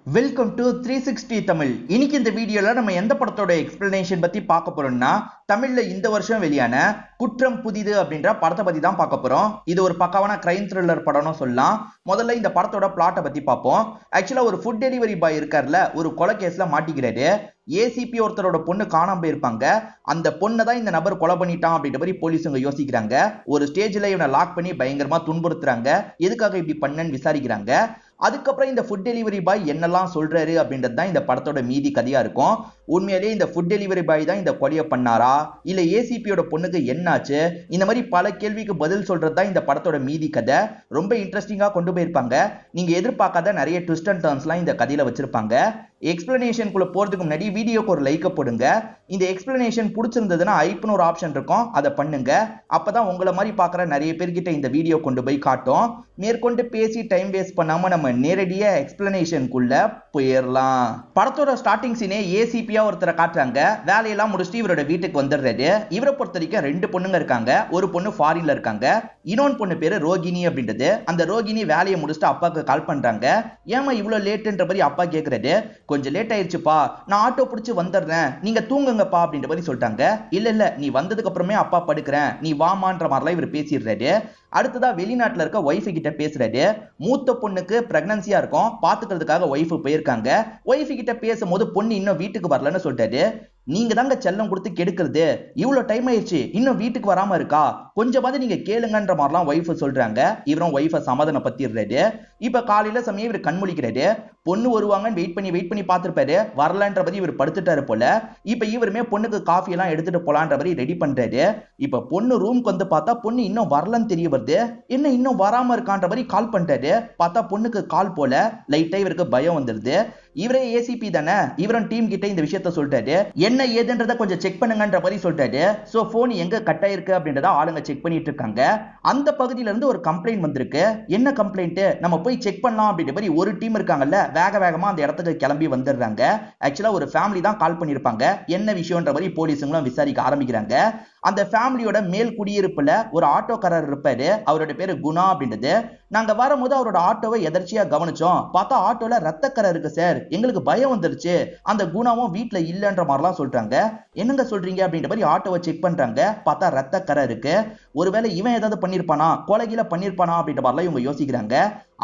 Welcome to 360 Tamil. இன்னைக்கு இந்த வீடியோல நம்ம எந்த படத்தோட எக்ஸ்பிளனேஷன் பத்தி பார்க்க போறோம்னா, தமிழ்ல இந்த வருஷம் வெளியான குற்றம் புதிது அப்படின்ற படத்தை பத்தி தான் பார்க்க போறோம். இது ஒரு பக்காவான கிரைம் த்ரில்லர் படம்னு சொல்லலாம். முதல்ல இந்த படத்தோட பிளாட்டை பத்தி பார்ப்போம். ஆக்சுவலா ஒரு ஃபுட் டெலிவரி பாய் இருக்கார்ல, ஒரு கொலை கேஸ்ல மாட்டிக்கிறாரு. ஏசிபி ஒருத்தரோட பொண்ணு காணாம போயிருப்பாங்க. அந்த பொண்ணை தான் இந்த நபர் கொலை பண்ணிட்டான் அப்படின்ற மாதிரி போலீஸுங்க யோசிக்கிறாங்க. ஒரு ஸ்டேஜ்ல இவனை லாக் பண்ணி பயங்கரமா துன்புறுத்துறாங்க. எதுக்காக இப்படி பண்ணன்னு விசாரிக்கிறாங்க. அதுக்கப்புறம் இந்த ஃபுட் டெலிவரி பாய் என்னெல்லாம் சொல்றாரு அப்படின்றது தான் இந்த படத்தோட மீதி கதையா இருக்கும். உண்மையிலேயே இந்த ஃபுட் டெலிவரி பாய் தான் இந்த கொலையை பண்ணாரா, இல்ல ஏசிபியோட பொண்ணுக்கு என்னாச்சு, இந்த மாதிரி பல கேள்விக்கு பதில் சொல்றது தான் இந்த படத்தோட மீதி கதை. ரொம்ப இன்ட்ரெஸ்டிங்கா கொண்டு போயிருப்பாங்க. நீங்க எதிர்பார்க்காத நிறைய ட்விஸ்ட் அண்ட் டர்ன்ஸ்லாம் இந்த கதையில வச்சிருப்பாங்க. எக்ஸ்பிளனேஷனுக்குள்ள போறதுக்கு முன்னாடி வீடியோக்கு ஒரு லைக் போடுங்க. இந்த எக்ஸ்பிளனேஷன் பிடிச்சிருந்ததுன்னா ஐப்னு ஒரு ஆப்ஷன் இருக்கும், அதை பண்ணுங்க. அப்பதான் உங்களை மாதிரி பார்க்குற நிறைய பேர்கிட்ட இந்த வீடியோ கொண்டு போய் காட்டும். மேற்கொண்டு பேசி டைம் வேஸ்ட் பண்ணாம நம்ம நேரடியா எக்ஸ்பிளனேஷனுக்குள்ள போயிடலாம். படத்தோட ஸ்டார்டிங் சீனே ஏசிபியா ஒருத்தரை காட்டுறாங்க. வேலையெல்லாம் முடிச்சுட்டு இவரோட வீட்டுக்கு வந்துடுறாரு. இவரை பொறுத்த வரைக்கும் ரெண்டு பொண்ணுங்க இருக்காங்க. ஒரு பொண்ணு ஃபாரின்ல இருக்காங்க, இன்னொன்று பொண்ணு பேரு ரோகிணி அப்படின்றது. அந்த ரோகிணி வேலையை முடிச்சுட்டு அப்பாவுக்கு கால் பண்றாங்க. ஏமா இவ்வளவு லேட்டுன்ற மாதிரி அப்பா கேட்கறாரு. கொஞ்சம் லேட் ஆயிடுச்சுப்பா, நான் ஆட்டோ பிடிச்சு வந்துடுறேன், நீங்க தூங்குங்கப்பா அப்படின்ற மாதிரி சொல்லிட்டாங்க. இல்ல நீ வந்ததுக்கு அப்புறமே அப்பா படுக்கிறேன், நீ வாமான்ற மாதிரிலாம் இவர் பேசிடுறாரு. அடுத்ததா வெளிநாட்டுல இருக்க ஒய்ஃபு கிட்ட பேசுறாரு. மூத்த பொண்ணுக்கு பிரெக்னன்சியா இருக்கும், பாத்துக்கிறதுக்காக ஒய்ஃபு போயிருக்காங்க. ஒய்ஃபு கிட்ட பேசும்போது பொண்ணு இன்னும் வீட்டுக்கு வரலன்னு சொல்லிட்டாரு. நீங்க தாங்க செல்லம் கொடுத்து கெடுக்கிறது, இவ்வளவு டைம் ஆயிடுச்சு இன்னும் வீட்டுக்கு வராம இருக்கா, கொஞ்சமாவது நீங்க கேளுங்கன்ற மாதிரிலாம் ஒய்ஃப் சொல்றாங்க. இவரும் ஒய்ஃபை சமாதானப்படுத்திடுறாரு. இப்ப காலையில சமயம் இவர் கண்மொழிக்கிறாரு. பொண்ணு வருவாங்கன்னு வெயிட் பண்ணி பார்த்திருப்பாரு. வரலன்ற பத்தி இவர் படுத்துட்டாரு போல. இப்ப இவருமே பொண்ணுக்கு காஃபி எல்லாம் எடுத்துட்டு போலான்ற மாதிரி ரெடி பண்றாரு. இப்ப பொண்ணு ரூம்க்கு வந்து பார்த்தா பொண்ணு இன்னும் வரலன்னு தெரிய வருது. என்ன இன்னும் வராம இருக்கான்ற மாதிரி கால் பண்ணிட்டாரு. பார்த்தா பொண்ணுக்கு கால் போல. லைட்டா இவருக்கு பயம் வந்துருது. இவரே ஏசிபி தானே, இவரும் டீம் கிட்ட இந்த விஷயத்த சொல்லிட்டாரு. என்ன ஏதுன்றத கொஞ்சம் செக் பண்ணுங்கன்ற மாதிரி சொல்லிட்டாரு. சோ போன் எங்க கட் ஆயிருக்கு அப்படின்றத ஆளுங்க செக் பண்ணிட்டு இருக்காங்க. அந்த பகுதியில இருந்து ஒரு கம்ப்ளைண்ட் வந்திருக்கு. என்ன கம்ப்ளைண்ட், நம்ம போய் செக் பண்ணலாம் அப்படின்ற மாதிரி ஒரு டீம் இருக்காங்கல்ல, வேகமா அந்த இடத்துக்கு கிளம்பி வந்துடுறாங்க. ஆக்சுவலா ஒரு ஃபேமிலி தான் கால் பண்ணிருப்பாங்க. என்ன விஷயம்ன்ற மாதிரி போலீஸுங்களும் விசாரிக்க ஆரம்பிக்கிறாங்க. அந்த ஃபேமிலியோட மேல் குடியிருப்புல ஒரு ஆட்டோக்காரர் இருப்பாரு. அவரோட பேரு குணா அப்படின்றது. நாங்க வரும்போது அவரோட ஆட்டோவை எதர்ச்சியா கவனிச்சோம். பார்த்தா ஆட்டோல ரத்தக்கரை இருக்கு சார், எங்களுக்கு பயம் வந்துருச்சு. அந்த குணாவும் வீட்டுல இல்லன்ற மாதிரிலாம் சொல்றாங்க. என்னங்க சொல்றீங்க அப்படின்ற மாதிரி ஆட்டோவை செக் பண்றாங்க. பார்த்தா ரத்தக்கரை இருக்கு. ஒருவேளை இவன் ஏதாவது பண்ணிருப்பானா, கொலைகில பண்ணிருப்பானா அப்படின்ற மாதிரிலாம் இவங்க யோசிக்கிறாங்க.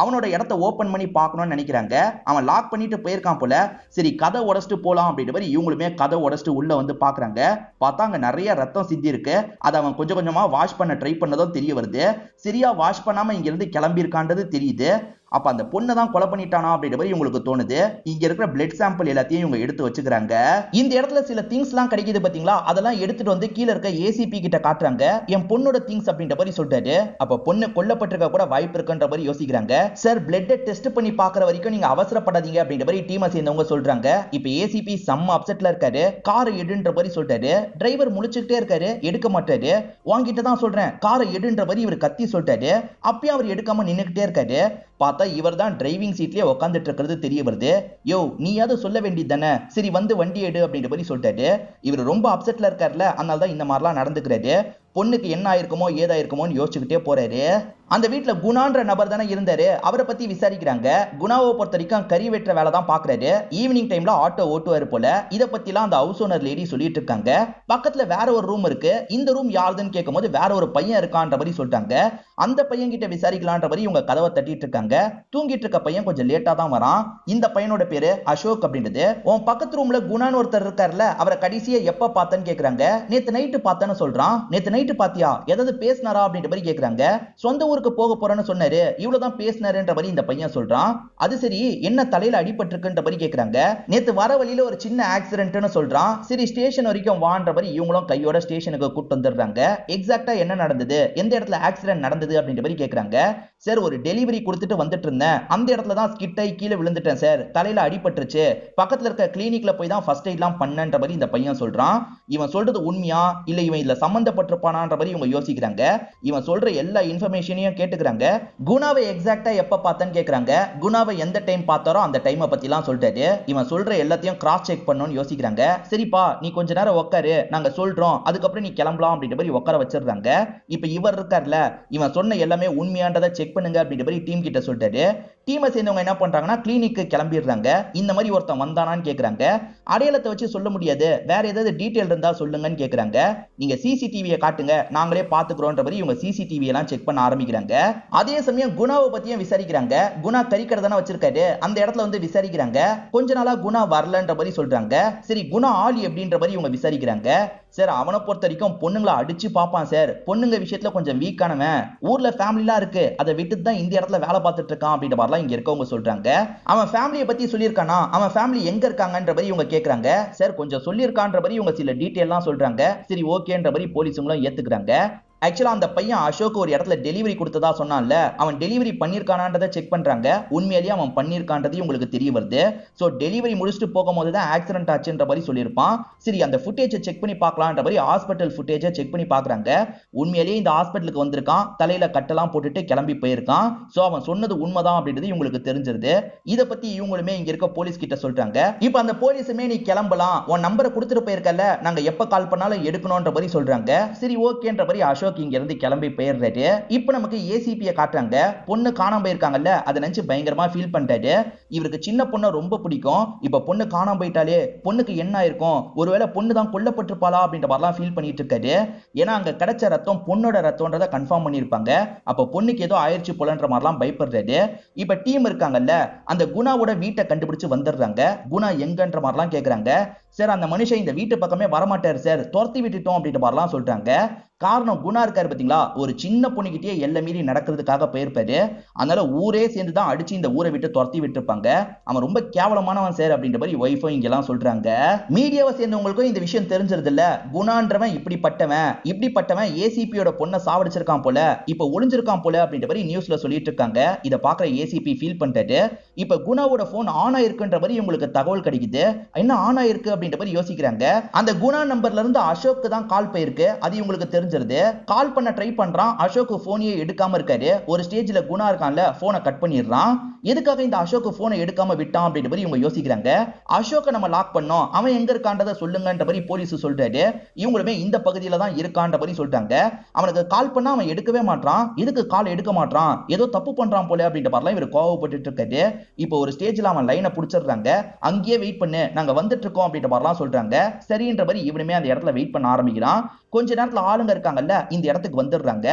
அவனோட இடத்த ஓபன் பண்ணி பார்க்கணும்னு நினைக்கிறாங்க. அவன் லாக் பண்ணிட்டு போயிருக்கான் போல. சரி கதை உடச்சிட்டு போலாம் அப்படின்ற மாதிரி இவங்களுமே கதை உடச்சிட்டு உள்ள வந்து பாக்குறாங்க. பார்த்தா அங்க நிறைய ரத்தம் சிந்தி இருக்கு. அதை அவன் கொஞ்சம் கொஞ்சமா வாஷ் பண்ண ட்ரை பண்ணதும் தெரிய வருது. சரியா வாஷ் பண்ணாம இங்க இருந்து கிளம்பி இருக்கான்றது தெரியுது. அப்ப அந்த பொண்ணை தான் கொலை பண்ணிட்டானா அப்படின்ற மாதிரி உங்களுக்கு தோணுது. இங்க இருக்கிற பிளட் சாம்பிள் எல்லாத்தையும் இவங்க எடுத்து வச்சுக்கிறாங்க. இந்த இடத்துல சில திங்ஸ் எல்லாம் கிடைக்குது பாத்தீங்களா, அதெல்லாம் எடுத்துட்டு வந்து கீழே இருக்க ஏசிபி கிட்ட காட்டுறாங்க. என் பொண்ணோட திங்ஸ் அப்படின்ற மாதிரி சொல்றாரு. அப்ப பொண்ணு கொல்லப்பட்டிருக்க கூட வாய்ப்பு இருக்குன்ற மாதிரி யோசிக்கிறாங்க. சார் பிளட் டெஸ்ட் பண்ணி பாக்குற வரைக்கும் நீங்க அவசரப்படாதீங்க அப்படின்ற மாதிரி டீமை சேர்ந்தவங்க சொல்றாங்க. இப்ப ஏசிபி செம்ம அப்செட்ல இருக்காரு. காரை எடுன்ற மாதிரி சொல்றாரு. டிரைவர் முழிச்சுக்கிட்டே இருக்காரு, எடுக்க மாட்டாரு. வாங்கிட்டு தான் சொல்றேன் காரை எடுன்ற மாதிரி இவர் கத்தி சொல்றாரு. அப்பயும் அவர் எடுக்காம நின்னுக்கிட்டே இருக்காரு. பார்த்தா இவர் தான் டிரைவிங் சீட்லயே உட்காந்துட்டு இருக்கிறது தெரிய வருது. யோ நீயாவது சொல்ல வேண்டியது தானே, சரி வந்து வண்டி எடு அப்படின்ற மாதிரி சொல்லிட்டாரு. இவர் ரொம்ப அப்செட்ல இருக்காருல, அதனால தான் இந்த மாதிரிலாம் நடந்துக்கிறாரு. பொண்ணுக்கு என்ன ஆயிருக்குமோ ஏதாயிருக்குமோன்னு யோசிச்சுக்கிட்டே போறாரு. அந்த வீட்டுல குணான்ற நபர் தானே இருந்தாரு, அவரை பத்தி விசாரிக்கிறாங்க. குணாவை பொறுத்த வரைக்கும் கறி வெட்டுற வேலை தான் பாக்குறாரு. ஈவினிங் டைம்ல ஆட்டோ ஓட்டுவாரு போல. இதை பத்திலாம் அந்த ஹவுஸ் ஓனர் லேடி சொல்லிட்டு இருக்காங்க. பக்கத்துல வேற ஒரு ரூம் இருக்கு. இந்த ரூம் யாருதுன்னு கேட்கும் போது வேற ஒரு பையன் இருக்கான்ற மாதிரி சொல்லிட்டாங்க. அந்த பையன் கிட்ட விசாரிக்கலான்ற மாதிரி இவங்க கதவை தட்டிட்டு இருக்காங்க. தூங்கிட்டு இருக்க பையன் கொஞ்சம் லேட்டா தான் வரான். இந்த பையனோட பேரு அசோக் அப்படின்றது. உன் பக்கத்து ரூம்ல குணான்னு ஒருத்தர் இருக்காருல்ல, அவரை கடைசியா எப்ப பார்த்தேன்னு கேக்குறாங்க. நேத்து நைட்டு பார்த்தேன்னு சொல்றான். நேத்து நைட்டு பாத்தியா, ஏதாவது பேசினாரா அப்படின்ற மாதிரி கேக்குறாங்க. சொந்த ஊருக்கு போக போறேன்னு சொன்னாரு, இவ்வளவுதான் பேசினாருன்ற மாதிரி இந்த பையன் சொல்றான். அது சரி என்ன தலையில அடிபட்டிருக்குன்ற மாதிரி கேக்குறாங்க. நேத்து வர வழியில ஒரு சின்ன ஆக்சிடென்ட்னு சொல்றான். சரி ஸ்டேஷன் வரைக்கும் வான்ற மாதிரி இவங்களும் கையோட ஸ்டேஷனுக்கு கூட்டு வந்துடுறாங்க. எக்ஸாக்ட்டா என்ன நடந்தது, எந்த இடத்துல ஆக்சிடென்ட் நடந்தது அப்படின்ற மாதிரி கேக்குறாங்க. சார் ஒரு டெலிவரி கொடுத்துட்டு வந்துட்டு இருந்தேன், அந்த இடத்துல தான் ஸ்கிட் ஆகி கீழே விழுந்துட்டேன் சார், தலையில அடிபட்டுருச்சு, பக்கத்துல இருக்க கிளினிக்ல போய் தான் ஃபர்ஸ்ட் எய்ட்லாம் பண்ணன்ற மாதிரி இந்த பையன் சொல்றான். இவன் சொல்றது உண்மையா இல்ல இவன் இதுல சம்பந்தப்பட்டிருப்பானான்ற மாதிரி இவங்க யோசிக்கிறாங்க. இவன் சொல்ற எல்லா இன்ஃபர்மேஷனையும் கேட்டுக்கிறாங்க. குணாவை எக்ஸாக்ட்டா எப்ப பார்த்தேன்னு கேக்குறாங்க. குணாவை எந்த டைம் பார்த்தாரோ அந்த டைமை பத்திலாம் சொல்லிட்டாரு. இவன் சொல்ற எல்லாத்தையும் கிராஸ் செக் பண்ணணும்னு யோசிக்கிறாங்க. சரிப்பா நீ கொஞ்ச நேரம் உட்காரு, நாங்க சொல்றோம், அதுக்கப்புறம் நீ கிளம்பலாம் அப்படின்ற மாதிரி உட்கார வச்சிருக்காங்க. இப்ப இவர் இருக்கார்ல, இவன் சொன்ன எல்லாமே உண்மையான்றதை செக் பண்ணுங்க அப்படின்ற மாதிரி டீம் கிட்ட சொல்லிட்டாரு. டீமை சேர்ந்தவங்க என்ன பண்றாங்கன்னா கிளினிக்கு கிளம்பிடுறாங்க. இந்த மாதிரி ஒருத்தன் வந்தானான்னு கேக்குறாங்க. அடையாளத்தை வச்சு சொல்ல முடியாது, வேற ஏதாவது டீடைல் இருந்தா சொல்லுங்கன்னு கேக்குறாங்க. நீங்க சிசிடிவியை காட்டுங்க, நாங்களே பாத்துக்கிறோன்ற மாதிரி இவங்க சிசிடிவி எல்லாம் செக் பண்ண ஆரம்பிக்கிறாங்க. அதே சமயம் குணாவை பத்தியும் விசாரிக்கிறாங்க. குணா கறிக்கடை தானே வச்சிருக்காரு, அந்த இடத்துல வந்து விசாரிக்கிறாங்க. கொஞ்ச நாளா குணா வரலன்ற மாதிரி சொல்றாங்க. சரி குணா ஆளி அப்படின்ற மாதிரி இவங்க விசாரிக்கிறாங்க. சார் அவனை பொறுத்த வரைக்கும் பொண்ணுங்களை அடிச்சு பாப்பான் சார், பொண்ணுங்க விஷயத்துல கொஞ்சம் வீக்கானவன், ஊர்ல ஃபேமிலிலாம் இருக்கு, அதை விட்டு தான் இந்த இடத்துல வேலை பார்த்துட்டு இருக்கான் அப்படின்ற மாதிரிலாம் இங்க இருக்கவங்க சொல்றாங்க. அவன் ஃபேமிலியை பத்தி சொல்லியிருக்கானா, அவன் ஃபேமிலி எங்க இருக்காங்கன்ற மாதிரி இவங்க கேக்குறாங்க. சார் கொஞ்சம் சொல்லியிருக்கான்ற மாதிரி இவங்க சில டீட்டெயிலாம் சொல்றாங்க. சரி ஓகேன்ற மாதிரி போலீஸுங்களும் ஏத்துக்கிறாங்க. ஆக்சுவலா அந்த பையன் அசோக் ஒரு இடத்துல டெலிவரி கொடுத்ததா சொன்னான்ல, அவன் டெலிவரி பண்ணிருக்கானான்றதை செக் பண்றாங்க. உண்மையிலேயே அவன் பண்ணிருக்கான்றது உங்களுக்கு தெரிய வருது. சோ டெலிவரி முடிச்சுட்டு போகும்போது தான் ஆக்சிடென்ட் ஆச்சுன்ற மாதிரி சொல்லியிருப்பான். சரி அந்த ஃபுட்டேஜை செக் பண்ணி பார்க்கலான்ற மாதிரி ஹாஸ்பிட்டல் ஃபுட்டேஜை செக் பண்ணி பார்க்கறாங்க. உண்மையிலேயே இந்த ஹாஸ்பிட்டலுக்கு வந்திருக்கான், தலையில கட்டெல்லாம் போட்டுட்டு கிளம்பி போயிருக்கான். சோ அவன் சொன்னது உண்மைதான் அப்படின்றது இவங்களுக்கு தெரிஞ்சிருது. இதை பத்தி இவங்களுமே இங்க இருக்க போலீஸ் கிட்ட சொல்றாங்க. இப்ப அந்த போலீஸுமே நீ கிளம்பலாம், உன் நம்பரை கொடுத்துட்டு போயிருக்கல, நாங்க எப்ப கால் பண்ணாலும் எடுக்கணும்ன்ற மாதிரி சொல்றாங்க. சரி ஓகேன்ற மாதிரி அசோக் இங்க இருந்து கிளம்பி போயிடுறாரு. இப்போ நமக்கு ஏசிபியை காட்டுறாங்க. பொண்ணு காணாம போயிருக்காங்கல்ல, அதை நினைச்சு பயங்கரமா ஃபீல் பண்றாரு. இவருக்கு சின்ன பொண்ணை ரொம்ப பிடிக்கும். இப்ப பொண்ணு காணாம போயிட்டாலே பொண்ணுக்கு என்ன ஆயிருக்கும், ஒருவேளை பொண்ணு தான் கொல்லப்பட்டிருப்பாளா அப்படின்ற மாதிரிலாம் ஃபீல் பண்ணிட்டு இருக்காரு. ஏன்னா அங்க கிடைச்ச ரத்தம் பொண்ணோட ரத்தம்ன்றதை கன்ஃபார்ம் பண்ணிருப்பாங்க. அப்ப பொண்ணுக்கு ஏதோ ஆயிடுச்சு போலன்ற மாதிரிலாம் பயப்படுறாரு. இப்ப டீம் இருக்காங்கல்ல, அந்த குணாவோட வீட்டை கண்டுபிடிச்சு வந்துடுறாங்க. குணா எங்கன்ற மாதிரிலாம் கேக்குறாங்க. சார் அந்த மனுஷன் இந்த வீட்டு பக்கமே வரமாட்டாரு சார், துரத்தி விட்டுட்டோம் அப்படின்ற மாதிரிலாம் சொல்றாங்க. காரணம் குணா இருக்காரு பாத்தீங்களா, ஒரு சின்ன பொண்ணுகிட்டே எல்லை மீறி நடக்கிறதுக்காக போயிருப்பாரு. அதனால ஊரே சேர்ந்து தான் அடிச்சு இந்த ஊரை விட்டு துரத்தி விட்டுருப்பாங்க. அவன் ரொம்ப கேவலமானவன் சார் அப்படின்ற மாதிரி ஒய்ஃபும் இங்கெல்லாம் சொல்றாங்க. மீடியாவை சேர்ந்தவங்களுக்கும் இந்த விஷயம் தெரிஞ்சிருது இல்ல, குணான்றவன் இப்படிப்பட்டவன் ஏசிபியோட பொண்ணை சாவடிச்சிருக்கான் போல, இப்ப ஒளிஞ்சிருக்கான் போல அப்படின்ற மாதிரி நியூஸ்ல சொல்லிட்டு இருக்காங்க. இதை பாக்குற ஏசிபி ஃபீல் பண்ணிட்டாரு. இப்ப குணாவோட போன் ஆன் ஆயிருக்குன்ற மாதிரி இவங்களுக்கு தகவல் கிடைக்குது. என்ன ஆன் ஆயிருக்கு அப்படின்ற மாதிரி யோசிக்கிறாங்க. அந்த குணா நம்பர்ல இருந்து அசோக்கு தான் கால் போயிருக்கு, அது இவங்களுக்கு தெரிஞ்சிருது. கால் பண்ண ட்ரை பண்றான், அசோக் போனையே எடுக்காம இருக்காரு. ஒரு ஸ்டேஜ்ல குணா இருக்கான்ல, போனை கட் பண்ணிடுறான். எதுக்காக இந்த அசோக் போனை எடுக்காம விட்டான் அப்படின்ற மாதிரி இவங்க யோசிக்கிறாங்க. அசோக்கை நம்ம லாக் பண்ணோம், அவன் எங்க இருக்கான்றத சொல்லுங்கன்ற மாதிரி போலீஸ் சொல்றாரு. இவங்களுமே இந்த பகுதியில தான் இருக்கான்ற மாதிரி சொல்றாங்க. அவனுக்கு கால் பண்ணா அவன் எடுக்கவே மாட்டான், எதுக்கு கால் எடுக்க மாட்டான், ஏதோ தப்பு பண்றான் போல அப்படின்ற மாதிரிலாம் இவர் கோவப்பட்டு இருக்காரு. இப்போ ஒரு ஸ்டேஜ்ல அவன் லைனை புடிச்சிடுறாங்க. அங்கேயே வெயிட் பண்ணு, நாங்க வந்துட்டு இருக்கோம் அப்படின்ற மாதிரிலாம் சொல்றாங்க. சரின்ற மாதிரி இவனுமே அந்த இடத்துல வெயிட் பண்ண ஆரம்பிக்கிறான். கொஞ்ச நேரத்துல ஆளுங்க இருக்காங்கல்ல, இந்த இடத்துக்கு வந்துடுறாங்க.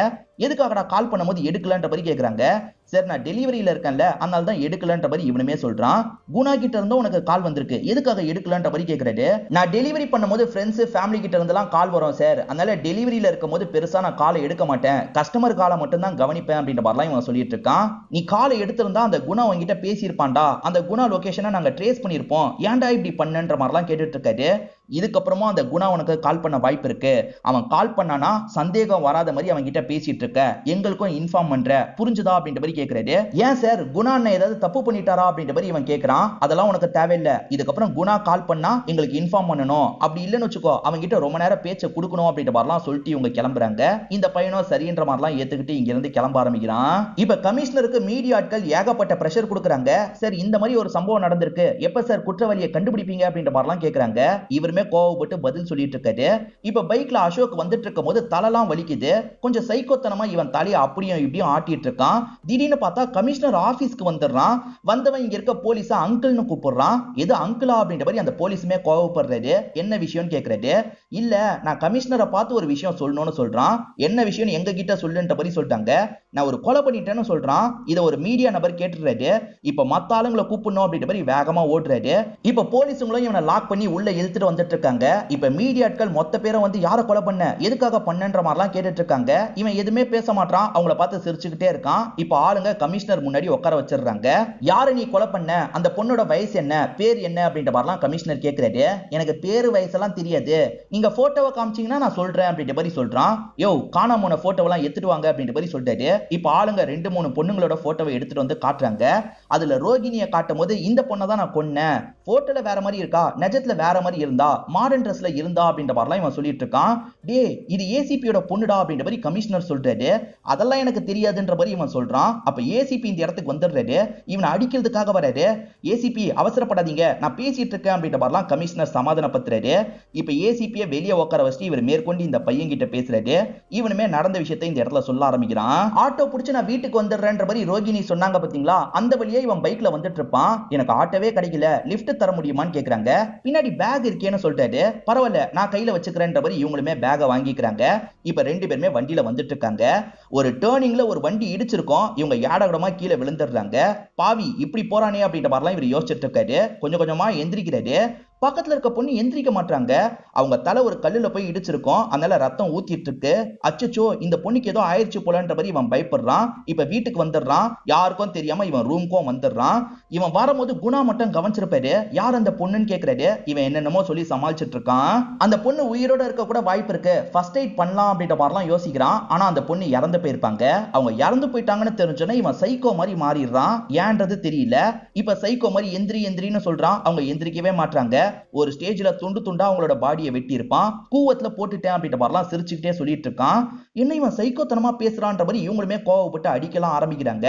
எதுக்காக கால் பண்ணும்போது எடுக்கலன்ற மாதிரி கேக்குறாங்க. சார் நான் டெலிவரியில இருக்கேன்ல, அதனால தான் எடுக்கலன்ற மாதிரி இவனுமே சொல்றான். குணா கிட்ட இருந்து உனக்கு கால் வந்திருக்கு, எதுக்காக எடுக்கலன்ற மாதிரி கேக்குறாரு. நான் டெலிவரி பண்ணும்போது ஃப்ரெண்ட்ஸ் ஃபேமிலி கிட்ட இருந்தெல்லாம் கால் வரும் சார், அதனால டெலிவரியில இருக்கும்போது பெருசா நான் காலை எடுக்க மாட்டேன், கஸ்டமர் காலை மட்டும் தான் கவனிப்பேன் அப்படின்ற மாதிரிலாம் இவன் சொல்லிட்டு இருக்கான். நீ காலை எடுத்திருந்தா அந்த குணா உங்ககிட்ட பேசியிருப்பான்டா, அந்த குணா லொகேஷனை நாங்க ட்ரேஸ் பண்ணிருப்போம், ஏன்டா இப்படி பண்ணுன்ற மாதிரிலாம் கேட்டுட்டு இருக்காரு. இதுக்கப்புறமா அந்த குணா உனக்கு கால் பண்ண வாய்ப்பு இருக்கு, அவன் கால் பண்ணானா சந்தேகம் வராத மாதிரி அவன் கிட்ட பேசிட்டு இருக்க, எங்களுக்கும் இன்ஃபார்ம் பண்ற, புரிஞ்சுதா அப்படின்ற மாதிரி கேக்குறாரு. ஏன் சார் குணா அண்ணன் ஏதாவது தப்பு பண்ணிட்டாரா அப்படின்ற மாதிரி இவன் கேக்குறான். அதெல்லாம் உனக்கு தேவையில்லை, இதுக்கப்புறம் குணா கால் பண்ணா எங்களுக்கு இன்ஃபார்ம் பண்ணணும், அப்படி இல்லைன்னு வச்சுக்கோ அவங்க கிட்ட ரொம்ப நேரம் பேச்ச கொடுக்கணும் அப்படின்ற மாதிரிலாம் சொல்லிட்டு இவங்க கிளம்புறாங்க. இந்த பையனும் சரின்ற மாதிரிலாம் ஏத்துக்கிட்டு இங்க இருந்து கிளம்ப ஆரம்பிக்கிறான். இப்ப கமிஷனருக்கு மீடியா ஆட்கள் ஏகப்பட்ட பிரஷர் கொடுக்குறாங்க. சார் இந்த மாதிரி ஒரு சம்பவம் நடந்திருக்கு, எப்ப சார் குற்றவாளியை கண்டுபிடிப்பீங்க அப்படின்ற மாதிரிலாம் கேக்குறாங்க. இவருமே கோவப்பட்டு பதில் சொல்லிட்டு இருக்காரு. இப்ப பைக்ல அசோக் வந்துட்டு இருக்கும் போது தலைலாம் வலிக்குது. கொஞ்சம் சைக்கோத்தனமா இவன் தலையை அப்படியும் இப்படியும் ஆட்டிட்டு இருக்கான். திடீர்னு பார்த்தா கமிஷனர் ஆபீஸ்க்கு வந்துடுறான். வந்தவன் இங்க இருக்க போலீஸ அங்கிள்னு கூப்பிடுறான். எது அங்கிளா அப்படின்ற மாதிரி அந்த போலீஸுமே கோவப்படுறாரு. என்ன விஷயம்னு கேக்குறாரு. இல்ல நான் கமிஷனரை பார்த்து ஒரு விஷயம் சொல்லணும்னு சொல்றான். என்ன விஷயம் எங்க கிட்ட சொல்லுன்ற மாதிரி சொல்லிட்டாங்க. நான் ஒரு கொலை பண்ணிட்டேன்னு சொல்றான். இத ஒரு மீடியா நபர் கேட்டுறாரு. இப்ப மத்த ஆளுங்களை கூப்பிடணும் அப்படின்ற மாதிரி வேகமா ஓடுறாரு. இப்ப போலீஸுங்களும் இவனை லாக் பண்ணி உள்ள இழுத்துட்டு வந்துட்டு இருக்காங்க. இப்ப மீடியாட்கள் மொத்த பேரும் வந்து யாரை கொலை பண்ண, எதுக்காக பண்ணன்ற மாதிரிலாம் கேட்டுட்டு இருக்காங்க. இவன் எதுவுமே பேச மாட்டான், அவங்கள பார்த்து சிரிச்சுக்கிட்டே இருக்கான். இப்ப ஆளுங்க கமிஷனர் முன்னாடி உட்கார வச்சிடுறாங்க. யாரை நீ கொலை பண்ண, அந்த பொண்ணோட வயசு என்ன, பேர் என்ன அப்படின்ற மாதிரிலாம் கமிஷனர் கேட்கிறாரு. எனக்கு பேரு வயசெல்லாம் தெரியாது, நீங்க போட்டோவை காமிச்சீங்கன்னா நான் சொல்றேன் அப்படின்ற மாதிரி சொல்றான். யோ காணாம போன போட்டோவெல்லாம் எடுத்துட்டு வாங்க அப்படின்ற மாதிரி சொல்றாரு. இப்ப ஆளுங்க 2-3 பொண்ணுங்களோட போட்டோவை எடுத்துட்டு வந்து காட்டுறாங்க. அதுல ரோகிணியை காட்டும் போது இந்த பொண்ணை தான் நான் கொன்னேன், போட்டோல வேற மாதிரி இருக்கா, நிஜத்துல வேற மாதிரி இருந்தா, மாடர்ன் ட்ரெஸ்ல இருந்தா அப்படின்ற மாதிரிலாம் இவன் சொல்லிட்டு இருக்கான். டே இது ஏசிபியோட பொண்ணுடா அப்படின்ற மாதிரி கமிஷனர் சொல்றாரு. அதெல்லாம் எனக்கு தெரியாதுன்ற மாதிரி இவன் சொல்றான். அப்ப ஏசிபி இந்த இடத்துக்கு வந்துடுறாரு. இவனை அடிக்கிறதுக்காக வராரு. ஏசிபி அவசரப்படாதீங்க, நான் பேசிட்டு இருக்கேன் அப்படின்ற மாதிரிலாம் கமிஷனர் சமாதானப்படுத்துறாரு. இப்ப ஏசிபியை வெளியே உட்கார வச்சு இவர் மேற்கொண்டு இந்த பையன் கிட்ட பேசுறாரு. இவனுமே நடந்த விஷயத்தை இந்த இடத்துல சொல்ல ஆரம்பிக்கிறான். ஆட்டோ புடிச்சு நான் வீட்டுக்கு வந்துடுறேன்ற மாதிரி ரோகிணி சொன்னாங்க பாத்தீங்களா, அந்த வழியே இவன் பைக்ல வந்துட்டு இருப்பான். எனக்கு ஆட்டோவே கிடைக்கல, லிஃப்ட் தர முடியுமான்னு கேக்குறாங்க. பின்னாடி பேக் இருக்கேன்னு சொல்லிட்டாரு. பரவாயில்ல நான் கையில வச்சுக்கிறேன்ற மாதிரி இவங்களுமே பேக வாங்கிக்கிறாங்க. இப்ப ரெண்டு பேருமே வண்டியில வந்துட்டு இருக்காங்க. ஒரு டேர்னிங்ல ஒரு வண்டி இடிச்சிருக்கும். இவங்க யாடகடமா கீழே விழுந்துடுறாங்க. பாவி இப்படி போறானே அப்படின்ற மாதிரிலாம் இவர் யோசிச்சுட்டு இருக்காரு. கொஞ்சம் கொஞ்சமா எந்திரிக்கிறாரு. பக்கத்துல இருக்க பொண்ணு எந்திரிக்க மாட்டாங்க. அவங்க தலை ஒரு கல்லுல போய் இடிச்சிருக்கும். அதனால ரத்தம் ஊத்திட்டு இருக்கு. அச்சச்சோ இந்த பொண்ணுக்கு ஏதோ ஆயிடுச்சு போலன்ற மாதிரி இவன் பயப்படுறான். இப்ப வீட்டுக்கு வந்துடுறான். யாருக்கும் தெரியாம இவன் ரூம்க்கும் வந்துடுறான். இவன் வரும்போது குணா மட்டும் கவனிச்சிருப்பாரு. யார் அந்த பொண்ணுன்னு கேக்குறாரு. இவன் என்னென்னமோ சொல்லி சமாளிச்சிட்டு இருக்கான். அந்த பொண்ணு உயிரோட இருக்க கூட வாய்ப்பு இருக்கு, ஃபர்ஸ்ட் எய்ட் பண்ணலாம் அப்படின்ற மாதிரிலாம் யோசிக்கிறான். ஆனா அந்த பொண்ணு இறந்து போயிருப்பாங்க. அவங்க இறந்து போயிட்டாங்கன்னு தெரிஞ்சோன்னா இவன் சைக்கோ மாதிரி மாறிடுறான். ஏன்றது தெரியல. இப்ப சைக்கோ மாதிரி எந்திரி எந்திரின்னு சொல்றான். அவங்க எந்திரிக்கவே மாட்டாங்க. ஒரு ஸ்டேஜ்ல துண்டு துண்டா அவங்களோட பாடியை வெட்டி இருப்பான். கூவத்துல போட்டுட்டேன் அப்படின்ற மாதிரிலாம் சிரிச்சுக்கிட்டே சொல்லிட்டு இருக்கான். என்ன இவன் சைக்கோத்தனமா பேசுறான்ற மாதிரி இவங்களுமே கோவப்பட்டு அடிக்கலாம் ஆரம்பிக்கிறாங்க.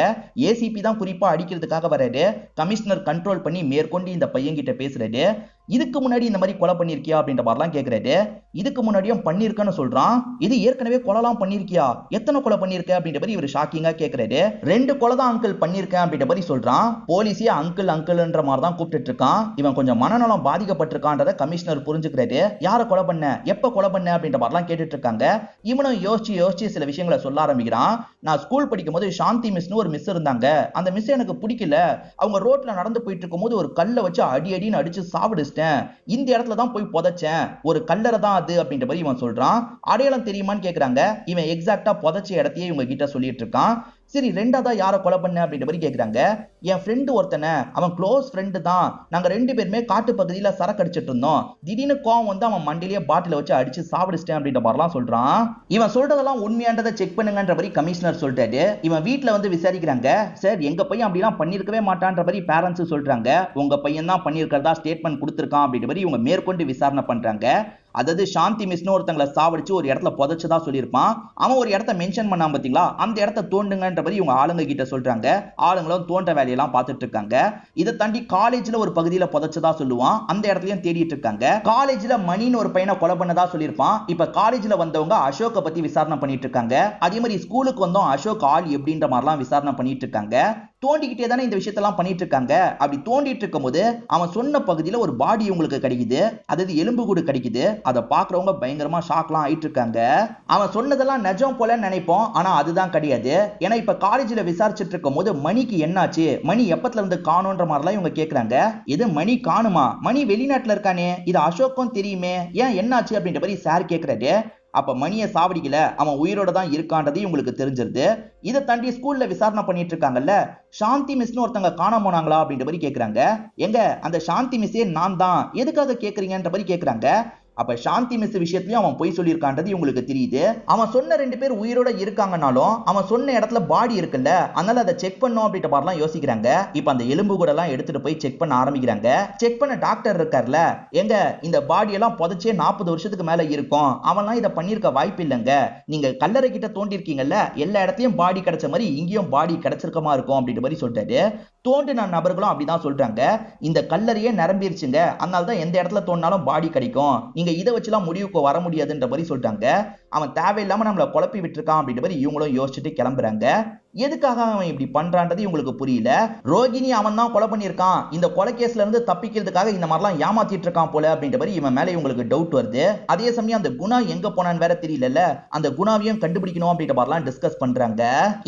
ஏசிபி தான் குறிப்பா அடிக்கிறதுக்காக வராரு. கமிஷனர் கண்ட்ரோல் பண்ணி மேற்கொண்டு இந்த பையன் கிட்ட பேசுறாரு. இதுக்கு முன்னாடி இந்த மாதிரி கொலை பண்ணிருக்கியா அப்படின்ற மாதிரிலாம் கேக்குறாரு. இதுக்கு முன்னாடியும் பண்ணிருக்கன்னு சொல்றான். இது ஏற்கனவே கொலைலாம் பண்ணிருக்கியா, எத்தனை கொலை பண்ணிருக்க அப்படின்ற மாதிரி இவர் ஷாக்கிங்கா கேக்குறாரு. 2 கொலை தான் அங்கிள் பண்ணிருக்கேன் அப்படின்ற மாதிரி சொல்றான். போலீஸே அங்கிள் அங்கிள்ன்ற மாதிரி தான் கூப்பிட்டு இருக்கான். இவன் கொஞ்சம் மனநலம் பாதிக்கப்பட்டிருக்கான்றத கமிஷனர் புரிஞ்சுக்கிறாரு. யாரை கொலை பண்ண, எப்ப கொலை பண்ண அப்படின்ற மாதிரிலாம் கேட்டுட்டு இருக்காங்க. இவனும் யோசிச்சு யோசிச்சு சில விஷயங்களை சொல்ல ஆரம்பிக்கிறான். நான் ஸ்கூல் படிக்கும் போது சாந்தி மிஸ்னு ஒரு மிஸ் இருந்தாங்க. அந்த மிஸ் எனக்கு பிடிக்கல. அவங்க ரோட்ல நடந்து போயிட்டு இருக்கும் போது ஒரு கல்லை வச்சு அடி அடின்னு அடிச்சு சாப்பிடு, இந்த இடத்துல தான் போய் புதைச்சேன், ஒரு கல்லறை தான் அது அப்படின்ற மாதிரி இவன் சொல்றான். அடையாளம் தெரியுமான்னு கேக்குறாங்க. இவன் எக்ஸாக்ட்டா புதைச்ச இடத்தையே இவங்க கிட்ட சொல்லிட்டு இருக்கான். சரி ரெண்டாவதா யாரை கொலை பண்ண அப்படின்ற மாதிரி கேக்குறாங்க. என் ஃப்ரெண்டு ஒருத்தனை, அவன் க்ளோஸ் ஃப்ரெண்டு தான். நாங்க 2 பேருமே காட்டு பகுதியில சரக்கு அடிச்சிட்டு இருந்தோம். திடீர்னு கோவம் வந்து அவன் மண்டிலேயே பாட்டில வச்சு அடிச்சு சாப்பிடுச்சிட்டேன் அப்படின்ற மாதிரிலாம் சொல்றான். இவன் சொல்றதெல்லாம் உண்மையானதை செக் பண்ணுங்கன்ற மாதிரி கமிஷனர் சொல்றாரு. இவன் வீட்டுல வந்து விசாரிக்கிறாங்க. சார் எங்க பையன் அப்படிலாம் பண்ணிருக்கவே மாட்டான்ற மாதிரி பேரண்ட்ஸ் சொல்றாங்க. உங்க பையன் தான் பண்ணிருக்கிறதா ஸ்டேட்மெண்ட் கொடுத்திருக்கான் அப்படின்ற மாதிரி இவங்க மேற்கொண்டு விசாரணை பண்றாங்க. அதாவது சாந்தி மிஸ்னு ஒருத்தங்களை சாவடிச்சு ஒரு இடத்துல புதைச்சதா சொல்லியிருப்பான். அவன் ஒரு இடத்த மென்ஷன் பண்ணாம பாத்தீங்களா, அந்த இடத்த தோண்டுங்கன்ற மாதிரி இவங்க ஆளுங்க கிட்ட சொல்றாங்க. ஆளுங்களும் தோண்ட வேலையெல்லாம் பார்த்துட்டு இருக்காங்க. இதை தாண்டி காலேஜ்ல ஒரு பகுதியில புதைச்சதா சொல்லுவான். அந்த இடத்துலயும் தேடிட்டு இருக்காங்க. காலேஜ்ல மணின்னு ஒரு பையனை கொலை பண்ணதா சொல்லியிருப்பான். இப்ப காலேஜ்ல வந்தவங்க அசோக்கை பத்தி விசாரணை பண்ணிட்டு இருக்காங்க. அதே மாதிரி ஸ்கூலுக்கு வந்தோம் அசோக் ஆள் எப்படின்ற மாதிரிலாம் விசாரணை பண்ணிட்டு இருக்காங்க. தோண்டிக்கிட்டே தானே இந்த விஷயத்தெல்லாம் பண்ணிட்டு இருக்காங்க. அப்படி தோண்டிட்டு இருக்கும் போது அவன் சொன்ன பகுதியில ஒரு பாடி உங்களுக்கு கிடைக்குது. அதாவது எலும்பு கூடு கிடைக்குது. அதை பாக்குறவங்க பயங்கரமா ஷாக்லாம் ஆயிட்டு இருக்காங்க. அவன் சொன்னதெல்லாம் நிஜம் போல நினைப்போம், ஆனா அதுதான் கிடையாது. ஏன்னா இப்ப காலேஜ்ல விசாரிச்சுட்டு இருக்கும் போது மணிக்கு என்னாச்சு, மணி எப்பத்துல இருந்து காணும்ன்ற மாதிரிலாம் இவங்க கேக்குறாங்க. இது மணி காணுமா, மணி வெளிநாட்டுல இருக்கானே, இது அசோக்கும் தெரியுமே, ஏன் என்னாச்சு அப்படின்ற மாதிரி சார் கேக்குறாரு. அப்ப மணியை சாவடிக்கல, அவன் உயிரோட தான் இருக்கான்றது உங்களுக்கு தெரிஞ்சிருது. இதை தாண்டி ஸ்கூல்ல விசாரணை பண்ணிட்டு இருக்காங்கல்ல, சாந்தி மிஸ்னு ஒருத்தங்க காணாம போனாங்களா அப்படின்ற மாதிரி கேக்குறாங்க. எங்க அந்த சாந்தி மிஸ்ஸே நான் தான், எதுக்காக கேக்குறீங்கன்ற மாதிரி கேக்குறாங்க. அப்ப சாந்தி மிஸ் விஷயத்திலயும் அவன் பொய் சொல்லியிருக்கான்றது உங்களுக்கு தெரியுது. அவன் சொன்ன 2 பேர் உயிரோட இருக்காங்கனாலும் அவன் சொன்ன இடத்துல பாடி இருக்குல்ல, அதனால அதை செக் பண்ணும் அப்படின்ற மாதிரிலாம் யோசிக்கிறாங்க. இப்ப அந்த எலும்பு கூட எல்லாம் எடுத்துட்டு போய் செக் பண்ண ஆரம்பிக்கிறாங்க. செக் பண்ண டாக்டர் இருக்கார்ல, எங்க இந்த பாடி எல்லாம் புதைச்சே 40 வருஷத்துக்கு மேல இருக்கும், அவன்லாம் இதை பண்ணிருக்க வாய்ப்பு இல்லைங்க. நீங்க கல்லறை கிட்ட தோண்டிருக்கீங்கல்ல, எல்லா இடத்தையும் பாடி கிடைச்ச மாதிரி இங்கேயும் பாடி கிடைச்சிருக்கமா இருக்கும் அப்படின்ற மாதிரி சொல்லிட்டாரு. தோண்டின நபர்களும் அப்படிதான் சொல்றாங்க. இந்த கல்லறையே நிரம்பிருச்சுங்க, அதனாலதான் எந்த இடத்துல தோண்டினாலும் பாடி கிடைக்கும், நீங்க இதை வச்சுலாம் முடிவுக்கு வர முடியாதுன்ற மாதிரி சொல்லிட்டாங்க. அவன் தேவையில்லாம நம்மளை குழப்பி விட்டுருக்கான் அப்படின்ற மாதிரி இவங்களும் யோசிச்சுட்டு கிளம்புறாங்க. எதுக்காக அவன் இப்படி பண்றான்றது இவங்களுக்கு புரியல. ரோகிணி அவன் தான் கொலை பண்ணியிருக்கான், இந்த கொலை கேஸ்ல இருந்து தப்பிக்கிறதுக்காக இந்த மாதிரிலாம் ஏமாத்திட்டு இருக்கான் போல அப்படின்ற மாதிரி இவன் மேல இவங்களுக்கு டவுட் வருது. அதே சமயம் அந்த குணா எங்க போனான்னு வேற தெரியல, அந்த குணாவையும் கண்டுபிடிக்கணும் அப்படின்ற மாதிரிலாம் டிஸ்கஸ் பண்றாங்க.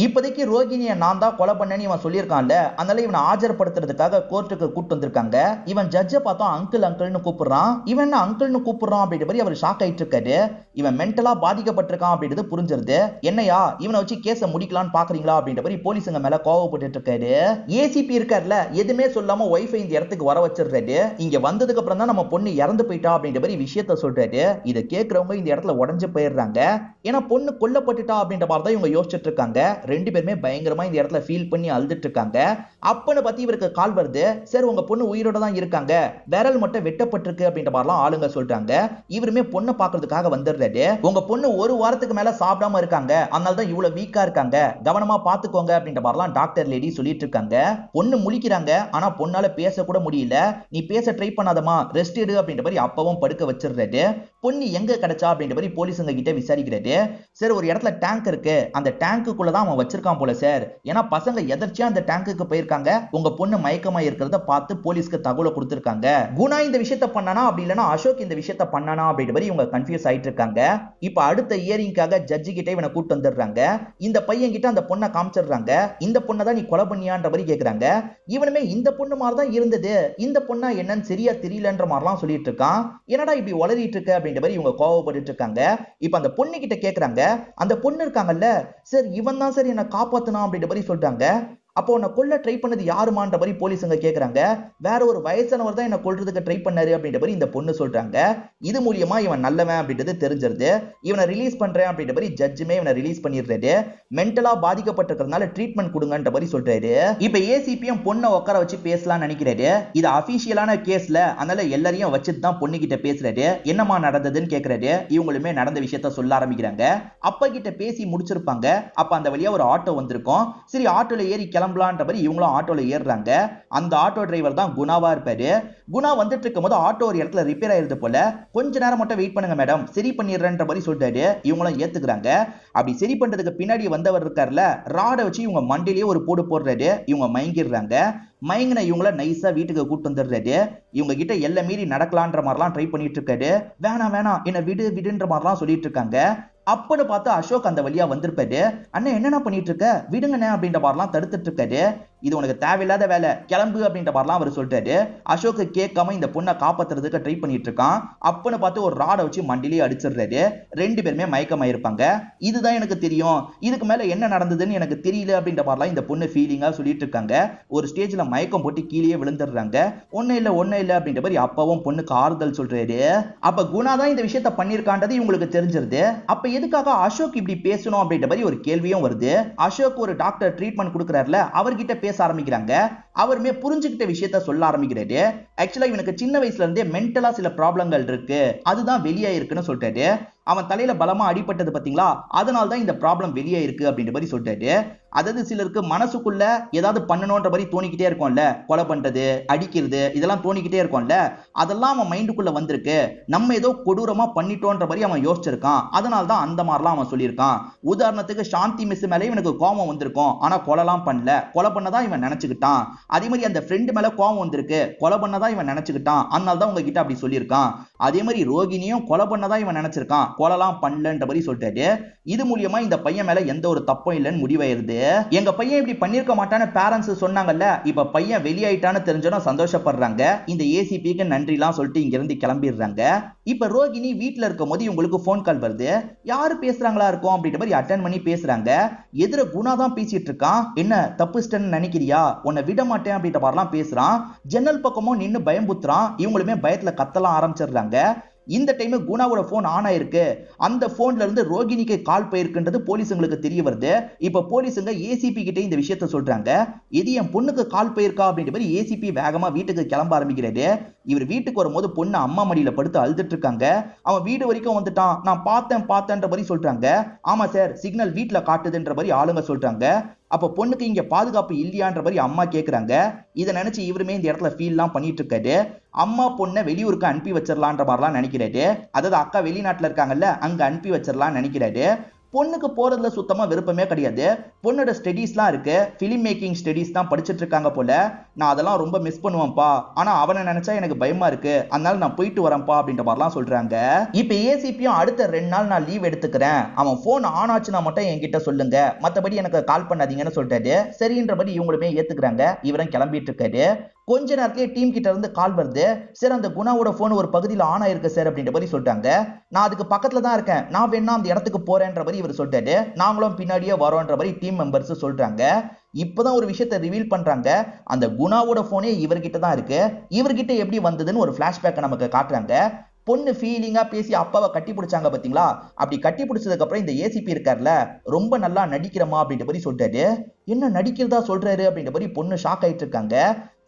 இப்போதைக்கு ரோகிணியை நான் தான் கொலை பண்ணேன்னு இவன் சொல்லியிருக்கான்ல, அதனால இவனை ஆஜர்படுத்துறதுக்காக கோர்ட்டுக்கு கூட்டு வந்திருக்காங்க. இவன் ஜட்ஜை பார்த்தா அங்கிள் அங்கிள்னு கூப்பிடுறான். இவன் என்ன அங்கிள்னு கூப்பிடுறான் அப்படின்ற மாதிரி அவர் ஷாக் ஆயிட்டு இருக்காரு. இவன் மென்டலா பாதிக்கப்பட்டிருக்கான் அப்படின்றது புரிஞ்சிருது. என்னையா இவனை வச்சு கேஸை முடிக்கலான்னு பாக்குறீங்களா அப்படின்ற மாதிரி போலீஸுங்க மேல கோவப்பட்டு இருக்காரு. ஏசிபி இருக்காருல, எதுவுமே சொல்லாம ஒய்ஃபை இந்த இடத்துக்கு வர வச்சிடுறாரு. இங்க வந்ததுக்கு அப்புறம் தான் நம்ம பொண்ணு இறந்து போயிட்டா அப்படின்ற மாதிரி விஷயத்த சொல்றாரு. இதை கேட்கறவங்க இந்த இடத்துல உடஞ்சு போயிடுறாங்க. ஏன்னா பொண்ணு கொல்லப்பட்டுட்டா அப்படின்ற மாதிரி தான் இவங்க யோசிச்சுட்டு இருக்காங்க. 2 பேருமே பயங்கரமா இந்த இடத்துல ஃபீல் பண்ணி அழுதுட்டு இருக்காங்க. அப்பன்னு பத்தி இவருக்கு கால் வருது. சார் உங்க பொண்ணு உயிரோட தான் இருக்காங்க, விரல் மட்டும் வெட்டப்பட்டிருக்கு அப்படின்ற மாதிரிலாம் ஆளுங்க சொல்றாங்க. இவருமே பொண்ணை பாக்குறதுக்காக வந்துடுறாரு. உங்க பொண்ணு பொண்ணு ஒரு வாரத்துக்கு மேல சாப்பிடாம இருக்காங்க, அதனால தான் இவ்வளவு வீக்கா இருக்காங்க, கவனமா பாத்துக்கோங்க அப்படின்ற மாதிரிலாம் டாக்டர் லேடி சொல்லிட்டு இருக்காங்க. பொண்ணு முழிக்கிறாங்க, ஆனா பொண்ணால பேச கூட முடியல. நீ பேச ட்ரை பண்ணாதமா, ரெஸ்ட் எடு அப்படின்ற மாதிரி அப்பவும் படுக்க வச்சிடுறாரு. பொண்ணு எங்க கிடைச்சா அப்படின்ற மாதிரி போலீஸுங்க கிட்ட விசாரிக்கிறாரு. சார் ஒரு இடத்துல டேங்க் இருக்கு, அந்த டேங்குக்குள்ள தான் அவன் வச்சிருக்கான் போல சார். ஏன்னா பசங்க எதர்ச்சியா அந்த டேங்குக்கு போயிருக்காங்க, உங்க பொண்ணு மயக்கமா இருக்கிறத பார்த்து போலீஸ்க்கு தகவலை கொடுத்திருக்காங்க. குணா இந்த விஷயத்த பண்ணானா அப்படி இல்லனா அசோக் இந்த விஷயத்த பண்ணானா அப்படின்ற மாதிரி இவங்க கன்ஃபியூஸ் ஆயிட்டு இருக்காங்க. இப்ப அடுத்த இயரிங்காக ஜட்ஜி கிட்ட இவனை கூட்டு வந்துடுறாங்க. இந்த பையன் கிட்ட அந்த பொண்ணை காமிச்சிடுறாங்க. இந்த பொண்ணை தான் நீ கொலை பண்ணியான்ற மாதிரி கேக்குறாங்க. இவனுமே இந்த பொண்ணு மாதிரி தான் இருந்தது, இந்த பொண்ணா என்னன்னு சரியா தெரியலன்ற மாதிரிலாம் சொல்லிட்டு இருக்கான். என்னடா இப்படி உளறிட்டு இருக்க அப்படின்ற மாதிரி இவங்க கோவப்பட்டு இருக்காங்க. இப்ப அந்த பொண்ணு கிட்ட கேக்குறாங்க. அந்த பொண்ணு இருக்காங்கல்ல சார், இவன் தான் சார் என்ன காப்பாத்தணும் அப்படின்ற மாதிரி சொல்றாங்க. அப்போ உன்னை கொல்ல ட்ரை பண்ணது யாருமான்ற மாதிரி போலீஸுங்க கேக்குறாங்க. வேற ஒரு வயசானவர் தான் என்ன கொல்றதுக்கு ட்ரை பண்ணாரு அப்படின்ற மாதிரி இந்த பொண்ணு சொல்றாங்க. இது மூலியமா இவன் நல்லவன் அப்படின்றது தெரிஞ்சிருது. இவனை ரிலீஸ் பண்றேன் அப்படின்ற மாதிரி ஜட்ஜுமே இவனை ரிலீஸ் பண்ணிடுறாரு. மென்டலா பாதிக்கப்பட்டிருக்கிறதுனால ட்ரீட்மெண்ட் கொடுங்கன்ற மாதிரி சொல்றாரு. இப்ப ஏசிபியும் பொண்ணை உட்கார வச்சு பேசலாம்னு நினைக்கிறாரு. இது அபிஷியலான கேஸ்ல, அதனால எல்லாரையும் வச்சுட்டு தான் பொண்ணு கிட்ட பேசுறாரு. என்னமா நடந்ததுன்னு கேக்குறாரு. இவங்களுமே நடந்த விஷயத்த சொல்ல ஆரம்பிக்கிறாங்க. அப்பா கிட்ட பேசி முடிச்சிருப்பாங்க. அப்ப அந்த வழியா ஒரு ஆட்டோ வந்திருக்கும். சரி ஆட்டோல ஏறி கிளம்பலான்ற மாதிரி இவங்களும் ஆட்டோல ஏறுறாங்க. அந்த ஆட்டோ டிரைவர் தான் குணாவா இருப்பாரு. குணா வந்துட்டு இருக்கும்போது ஆட்டோ ஒரு இடத்துல ரிப்பேர் ஆயிருது போல. கொஞ்ச நேரம் மட்டும் வெயிட் பண்ணுங்க மேடம், சரி பண்ணிடுறேன்ற மாதிரி சொல்றாரு. இவங்களும் ஏத்துக்கிறாங்க. அப்படி சரி பண்றதுக்கு பின்னாடி வந்தவர் இருக்காருல, ராட வச்சு இவங்க மண்டிலேயே ஒரு போடு போடுறாரு. இவங்க மயங்கிடுறாங்க. மயங்கின இவங்கள நைஸா வீட்டுக்கு கூட்டு வந்துடுறாரு. இவங்க கிட்ட எல்லை மீறி நடக்கலான்ற மாதிரிலாம் ட்ரை பண்ணிட்டு இருக்காரு. வேணாம் வேணாம் என்ன விடு விடுன்ற மாதிரிலாம் சொல்லிட்டு இருக்காங்க. அப்பன்னு பார்த்து அசோக் அந்த வழியா வந்திருப்பாரு. அண்ணன் என்னென்ன பண்ணிட்டு இருக்க, விடுங்கண்ணே அப்படின்ற மாதிரிலாம் தடுத்துட்டு இருக்காரு. இது உனக்கு தேவையில்லாத வேலை, கிளம்பு அப்படின்ற மாதிரிலாம் அவர் சொல்றாரு. அசோக் கேட்காம இந்த பொண்ணை காப்பாத்துறதுக்கு ட்ரை பண்ணிட்டு இருக்கான். அப்பன்னு பார்த்து ஒரு ராடை வச்சு மண்டிலேயே அடிச்சிடுறாரு. ரெண்டு பேருமே மயக்கமாயிருப்பாங்க. இதுதான் எனக்கு தெரியும், இதுக்கு மேல என்ன நடந்ததுன்னு எனக்கு தெரியல அப்படின்ற மாதிரிலாம் இந்த பொண்ணு ஃபீலிங்கா சொல்லிட்டு இருக்காங்க. ஒரு ஸ்டேஜ்ல மயக்கம் போட்டு கீழே விழுந்துடுறாங்க. ஒண்ணு இல்ல அப்படின்ற மாதிரி அப்பாவும் பொண்ணுக்கு ஆறுதல் சொல்றாரு. அப்ப குணா தான் இந்த விஷயத்த பண்ணிருக்கான்றது இவங்களுக்கு தெரிஞ்சிருது. அப்ப எதுக்காக அசோக் இப்படி பேசணும் அப்படின்ற மாதிரி ஒரு கேள்வியும் வருது. அசோக் ஒரு டாக்டர் ட்ரீட்மெண்ட் கொடுக்கறாருல, அவர்கிட்ட பேச ஆரம்பிக்கிறாங்க. அவருமே புரிஞ்சுக்கிட்ட விஷயத்த சொல்ல ஆரம்பிக்கிறாரு. ஆக்சுவலா இவனுக்கு சின்ன வயசுல இருந்தே மென்டலா சில ப்ராப்ளங்கள் இருக்கு, அதுதான் வெளியே இருக்குன்னு சொல்றாரு. அவன் தலையில பலமா அடிபட்டது பாத்தீங்களா, அதனால தான் இந்த ப்ராப்ளம் வெளியே இருக்கு அப்படின்ற மாதிரி சொல்றாரு. அதாவது சிலருக்கு மனசுக்குள்ள ஏதாவது பண்ணணும்ன்ற மாதிரி தோணிக்கிட்டே இருக்கும்ல, கொலை பண்றது, அடிக்கிறது, இதெல்லாம் தோணிக்கிட்டே இருக்கும்ல, அதெல்லாம் அவன் மைண்டுக்குள்ள வந்திருக்கு. நம்ம ஏதோ கொடூரமா பண்ணிட்டோன்ற மாதிரி அவன் யோசிச்சிருக்கான். அதனால தான் அந்த மாதிரிலாம் அவன் சொல்லியிருக்கான். உதாரணத்துக்கு சாந்தி மிஸ் மேல இவனுக்கு கோபம் வந்திருக்கும், ஆனா கொலைலாம் பண்ணல, கொலை பண்ணதான் இவன் நினைச்சுக்கிட்டான். அதே மாதிரி அந்த ஃப்ரெண்டு மேல கோபம் வந்திருக்கு, கொலை பண்ணதான் இவன் நினைச்சுக்கிட்டான். அதனால தான் உங்ககிட்ட அப்படி சொல்லியிருக்கான். அதே மாதிரி ரோகிணியும் கொலை பண்ணதான் இவன் நினைச்சிருக்கான், கொலைலாம் பண்ணலன்ற மாதிரி சொல்றாரு. இது மூலியமா இந்த பையன் மேல எந்த ஒரு தப்பும் இல்லைன்னு முடிவாயிருது. எங்க பையன் இப்படி பண்ணிருக்க மாட்டான்னு பேரண்ட்ஸ் சொன்னாங்கல்ல, இப்ப பையன் வெளியாயிட்டான்னு தெரிஞ்சோம் சந்தோஷப்படுறாங்க. இந்த ஏசிபிக்கு நன்றிலாம் சொல்லிட்டு இங்க இருந்து கிளம்பிடுறாங்க. இப்ப ரோகிணி வீட்டுல இருக்கும் போது இவங்களுக்கு போன் கால் வருது. யாரு பேசுறாங்களா இருக்கும் அப்படின்ற மாதிரி அட்டென்ட் பண்ணி பேசுறாங்க. எதிர குணா தான் பேசிட்டு இருக்கான். என்ன தப்புஸ்டன்னு நினைக்கிறியா, உன்னை விட மாட்டேன் அப்படின்ற மாதிரிலாம் பேசுறான். ஜன்னல் பக்கமும் நின்னு பயம்புத்துறான். இவங்களுமே பயத்துல கத்தலாம் ஆரம்பிச்சிடுறாங்க. இந்த டைம் குணாவோட போன் ஆன் ஆயிருக்கு. அந்த போன்ல இருந்து ரோகிணிக்கு கால் போயிருக்குன்றது போலீஸுங்களுக்கு தெரிய வருது. இப்ப போலீஸுங்க ஏசிபி கிட்ட இந்த விஷயத்த சொல்றாங்க. இது என் பொண்ணுக்கு கால் போயிருக்கா அப்படின்ற மாதிரி ஏசிபி வேகமா வீட்டுக்கு கிளம்ப ஆரம்பிக்கிறாரு. இவர் வீட்டுக்கு வரும்போது பொண்ணு அம்மா மடியில படுத்து அழுதுட்டு இருக்காங்க. அவன் வீடு வரைக்கும் வந்துட்டான், நான் பார்த்தேன்ற மாதிரி சொல்றாங்க. ஆமா சார், சிக்னல் வீட்டுல காட்டுதுன்ற மாதிரி ஆளுங்க சொல்றாங்க. அப்ப பொண்ணுக்கு இங்க பாதுகாப்பு இல்லையான்ற மாதிரி அம்மா கேக்குறாங்க. இதை நினைச்சு இவருமே இந்த இடத்துல ஃபீல்லாம் பண்ணிட்டு இருக்காரு. அம்மா பொண்ணை வெளியூருக்கு அனுப்பி வச்சிடலான்ற மாதிரிலாம் நினைக்கிறாரு. அதாவது அக்கா வெளிநாட்டுல இருக்காங்கல்ல, அங்க அனுப்பி வச்சிடலாம்னு நினைக்கிறாரு. பொண்ணுக்கு போறதுல சுத்தமா விருப்பமே கிடையாது. பொண்ணோட ஸ்டடீஸ்லாம் இருக்கு, பிலிம் மேக்கிங் ஸ்டடீஸ் தான் படிச்சுட்டு இருக்காங்க போல. நான் அதெல்லாம் ரொம்ப மிஸ் பண்ணுவேன்ப்பா, ஆனா அவனை நினைச்சா எனக்கு பயமா இருக்கு, அதனால நான் போயிட்டு வரேன்ப்பா அப்படின்ற மாதிரிலாம் சொல்றாங்க. இப்ப ஏசிபியும் அடுத்த 2 நாள் நான் லீவ் எடுத்துக்கிறேன், அவன் போன் ஆன் ஆச்சுன்னா மட்டும் என்கிட்ட சொல்லுங்க, மத்தபடி எனக்கு கால் பண்ணாதீங்கன்னு சொல்றாரு. சரின்றபடி இவங்களுமே ஏத்துக்கிறாங்க. இவரும் கிளம்பிட்டு இருக்காரு. கொஞ்ச நேரத்திலே டீம் கிட்ட இருந்து கால் வருது. சார் அந்த குணாவோட போன் ஒரு பகுதியில் ஆன் ஆயிருக்கு சார் அப்படின்ற மாதிரி சொல்றாங்க. நான் அதுக்கு பக்கத்துல தான் இருக்கேன், நான் வேணா அந்த இடத்துக்கு போறேன்ற மாதிரி இவர் சொல்றாரு. நாங்களும் பின்னாடியே வரோன்ற மாதிரி டீம் மெம்பர்ஸ் சொல்றாங்க. இப்பதான் ஒரு விஷயத்தை ரிவீல் பண்றாங்க. அந்த குணாவோட போனே இவர்கிட்ட தான் இருக்கு. இவர்கிட்ட எப்படி வந்ததுன்னு ஒரு பிளாஷ்பேக் நமக்கு காட்டுறாங்க. பொண்ணு ஃபீலிங்கா பேசி அப்பாவை கட்டி பிடிச்சாங்க பாத்தீங்களா, அப்படி கட்டி பிடிச்சதுக்கு அப்புறம் இந்த ஏசிபி இருக்கார்ல, ரொம்ப நல்லா நடிக்கிறமா அப்படின்ற மாதிரி சொல்றாரு. என்ன நடிக்கிறதா சொல்றாரு அப்படின்ற மாதிரி பொண்ணு ஷாக் ஆயிட்டு இருக்காங்க.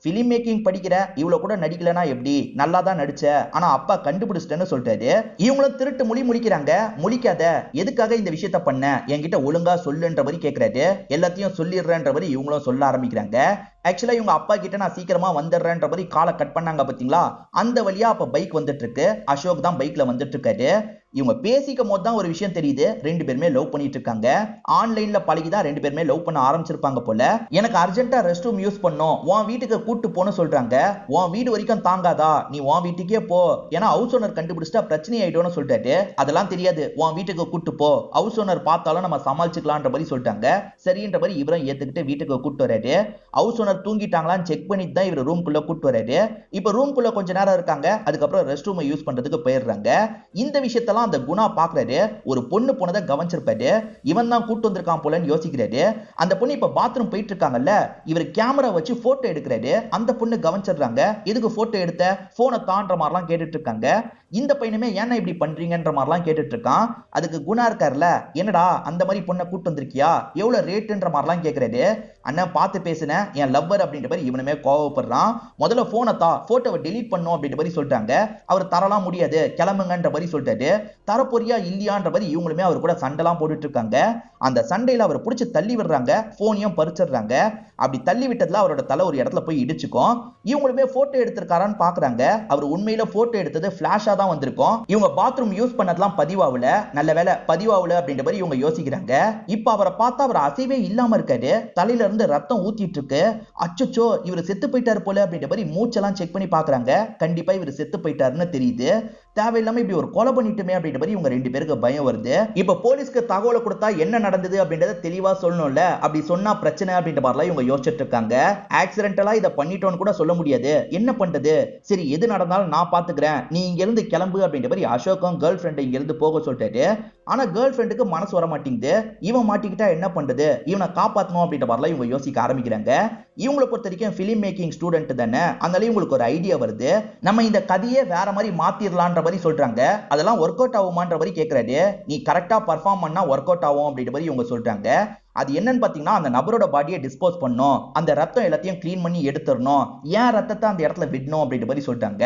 பிலிம் மேக்கிங் படிக்கிற இவ்வளவு கூட நடிக்கலனா எப்படி, நல்லா தான் நடிச்ச, ஆனா அப்பா கண்டுபிடிச்சிட்டேன்னு சொல்லிட்டாரு. இவங்களும் திருட்டு மொழி முழிக்கிறாங்க. முழிக்காத, எதுக்காக இந்த விஷயத்த பண்ண, என்கிட்ட ஒழுங்கா சொல்லுன்ற மாதிரி கேட்கிறாரு. எல்லாத்தையும் சொல்லிடுறேன்ற மாதிரி இவங்களும் சொல்ல ஆரம்பிக்கிறாங்க. ஆக்சுவலா இவங்க அப்பா கிட்ட நான் சீக்கிரமா வந்துடுறேன்ற மாதிரி காலை கட் பண்ணாங்க பாத்தீங்களா, அந்த வழியா அப்ப பைக் வந்துட்டு இருக்கு. அசோக் தான் பைக்ல வந்துட்டு இருக்காரு. இவங்க பேசிக்கும் போது தான் ஒரு விஷயம் தெரியுது, ரெண்டு பேருமே லவ் பண்ணிட்டு இருக்காங்க. ஆன்லைன்ல பழகிதான் ரெண்டு பேருமே லவ் பண்ண ஆரம்பிச்சிருப்பாங்க போல. எனக்கு அர்ஜென்ட்டா ரெஸ்ட் ரூம் யூஸ் பண்ணும், உன் வீட்டுக்கு கூட்டு போன்னு சொல்றாங்க. உன் வீடு வரைக்கும் தாங்காதா, நீ உன் வீட்டுக்கே போ, ஏன்னா ஹவுஸ் ஓனர் கண்டுபிடிச்சிட்டா பிரச்சனை ஆயிடும்னு சொல்லிட்டாரு. அதெல்லாம் தெரியாது, உன் வீட்டுக்கு கூட்டு போ, ஹவுஸ் ஓனர் பார்த்தாலும் நம்ம சமாளிச்சுக்கலான்ற மாதிரி சொல்லிட்டாங்க. சரின்ற மாதிரி இவரும் ஏத்துக்கிட்டு வீட்டுக்கு கூட்டு வராரு. ஹவுஸ் ஓனர் தூங்கிட்டாங்களான்னு செக் பண்ணிட்டு தான் இவர் ரூம்குள்ள கூட்டு வராரு. இப்ப ரூம்குள்ள கொஞ்ச நேரம் இருக்காங்க. அதுக்கப்புறம் ரெஸ்ட் ரூம் யூஸ் பண்றதுக்கு போயிடுறாங்க. இந்த விஷயத்தெல்லாம் அந்த குணா பாக்குறாரு. ஒரு பொண்ணு போனதை கவனிச்சிருப்பாரு. இவன் தான் கூட்டு வந்திருக்கான் போலன்னு யோசிக்கிறாரு. அந்த பொண்ணு இப்ப பாத்ரூம் போயிட்டு இருக்காங்கல்ல, இவர் கேமரா வச்சு போட்டோ எடுக்கிறாரு. அந்த பொண்ணு கவனிச்சிடுறாங்க. எதுக்கு போட்டோ எடுத்த, போனை தான்ற மாதிரிலாம் கேட்டுட்டு இருக்காங்க. இந்த பையனுமே ஏன்னா இப்படி பண்றீங்கன்ற மாதிரிலாம் கேட்டுட்டு இருக்கான். அதுக்கு குணா இருக்காருல, என்னடா அந்த மாதிரி பொண்ணை கூட்டு வந்திருக்கியா, எவ்வளவு ரேட்டுன்ற மாதிரிலாம் கேட்கிறாரு. அண்ணன் பார்த்து பேசுன, என் லவ்வர் அப்படின்ற மாதிரி இவனுமே கோவப்படுறான். முதல்ல போனை தா, போட்டோவை டெலீட் பண்ணும் அப்படின்ற மாதிரி சொல்லிட்டாங்க. அவர் தரலாம் முடியாது, கிளம்புங்கன்ற மாதிரி சொல்லிட்டாரு. தரப்பொரியா இல்லையான்ற மாதிரி இவங்களுமே அவர் கூட சண்டைலாம் போட்டுட்டு இருக்காங்க. அந்த சண்டையில அவர் பிடிச்சி தள்ளி விடுறாங்க, போனையும் பறிச்சிடுறாங்க. அப்படி தள்ளி விட்டதுல அவரோட தலை ஒரு இடத்துல போய் இடிச்சுக்கும். இவங்களுமே போட்டோ எடுத்திருக்காரான்னு பாக்குறாங்க. அவர் உண்மையில போட்டோ எடுத்தது பிளாஷா தான் வந்திருக்கும். இவங்க பாத்ரூம் யூஸ் பண்ணதெல்லாம் பதிவாகல, நல்ல வேலை பதிவாகல அப்படின்ற மாதிரி இவங்க யோசிக்கிறாங்க. இப்ப அவரை பார்த்தா அவர் அசைவே இல்லாம இருக்காரு. தலையில இருந்து ரத்தம் ஊத்திட்டு இருக்கு. அச்சச்சோ, இவர் செத்து போயிட்டாரு போல அப்படின்ற மாதிரி மூச்செல்லாம் செக் பண்ணி பாக்குறாங்க. கண்டிப்பா இவர் செத்து போயிட்டாருன்னு தெரியுது. தேவையில்லாம இப்படி ஒரு கொலை பண்ணிட்டுமே அப்படின்ற மாதிரி இவங்க ரெண்டு பேருக்கு பயம் வருது. இப்ப போலீஸ்க்கு தகவலை கொடுத்தா என்ன நடந்தது அப்படின்றத தெளிவா சொல்லணும்ல, அப்படி சொன்னா பிரச்சனை அப்படின்ற மாதிரிலாம் இவங்க யோசிச்சுட்டு இருக்காங்க. ஆக்சிடென்டலா இதை பண்ணிட்டோன்னு கூட சொல்ல முடியாது, என்ன பண்றது, சரி எது நடந்தாலும் நான் பாத்துக்கிறேன், நீ இங்க இருந்து கிளம்பு அப்படின்ற மாதிரி அசோக்கும் கேர்ள் ஃபிரெண்ட் இங்க இருந்து போக சொல்லிட்டாரு. ஆனா கேர்ள் ஃபிரெண்டுக்கு மனசு வர மாட்டேங்குது. இவன் மாட்டிக்கிட்டா என்ன பண்றது, இவனை காப்பாத்தணும் அப்படின்ற மாதிரிலாம் இவங்க யோசிக்க ஆரம்பிக்கிறாங்க. இவங்களை பொறுத்த வரைக்கும் பிலிம் மேக்கிங் ஸ்டூடெண்ட் தானே, அதனால இவங்களுக்கு ஒரு ஐடியா வருது, நம்ம இந்த கதையை வேற மாதிரி மாத்திரலான்ற மாதிரி சொல்றாங்க. அதெல்லாம் ஒர்க் அவுட் ஆகுமான்ற மாதிரி கேட்கறாரு. நீ கரெக்டா பர்ஃபார்ம் பண்ணா ஒர்க் அவுட் ஆகும் அப்படின்ற மாதிரி இவங்க சொல்றாங்க. அது என்னன்னு பாத்தீங்கன்னா, அந்த நபரோட பாடியை டிஸ்போஸ் பண்ணும், அந்த ரத்தம் எல்லாத்தையும் கிளீன் பண்ணி எடுத்துடணும், ஏன் ரத்தத்தை அந்த இடத்துல விடணும் அப்படின்ற மாதிரி சொல்லிட்டாங்க.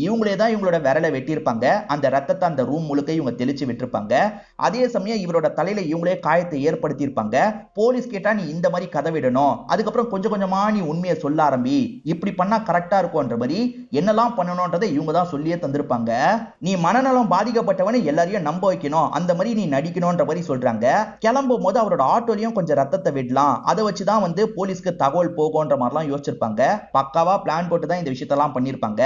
இவங்களே தான் இவங்களோட விரலை வெட்டியிருப்பாங்க. அந்த ரத்தத்தை அந்த ரூம் முழுக்க இவங்க தெளிச்சு விட்டுருப்பாங்க. அதே சமயம் இவரோட தலையில இவங்களே காயத்தை ஏற்படுத்தியிருப்பாங்க. போலீஸ் கேட்டா நீ இந்த மாதிரி கதை விடணும், அதுக்கப்புறம் கொஞ்சம் கொஞ்சமா நீ உண்மையை சொல்ல ஆரம்பி, இப்படி பண்ணா கரெக்டா இருக்கும்ன்ற மாதிரி என்னெல்லாம் பண்ணணும்ன்றதை இவங்க தான் சொல்லியே தந்திருப்பாங்க. நீ மனநலம் பாதிக்கப்பட்டவனை எல்லாரையும் நம்ப வைக்கணும், அந்த மாதிரி நீ நடிக்கணும்ன்ற மாதிரி சொல்றாங்க. கிளம்பும் போது அவரோட ஆட்டோலையும் கொஞ்சம் ரத்தத்தை விடலாம், அதை வச்சுதான் வந்து போலீஸ்க்கு தகவல் போகும்ன்ற மாதிரிலாம் யோசிச்சிருப்பாங்க. பக்காவா பிளான் போட்டு தான் இந்த விஷயத்தெல்லாம் பண்ணிருப்பாங்க.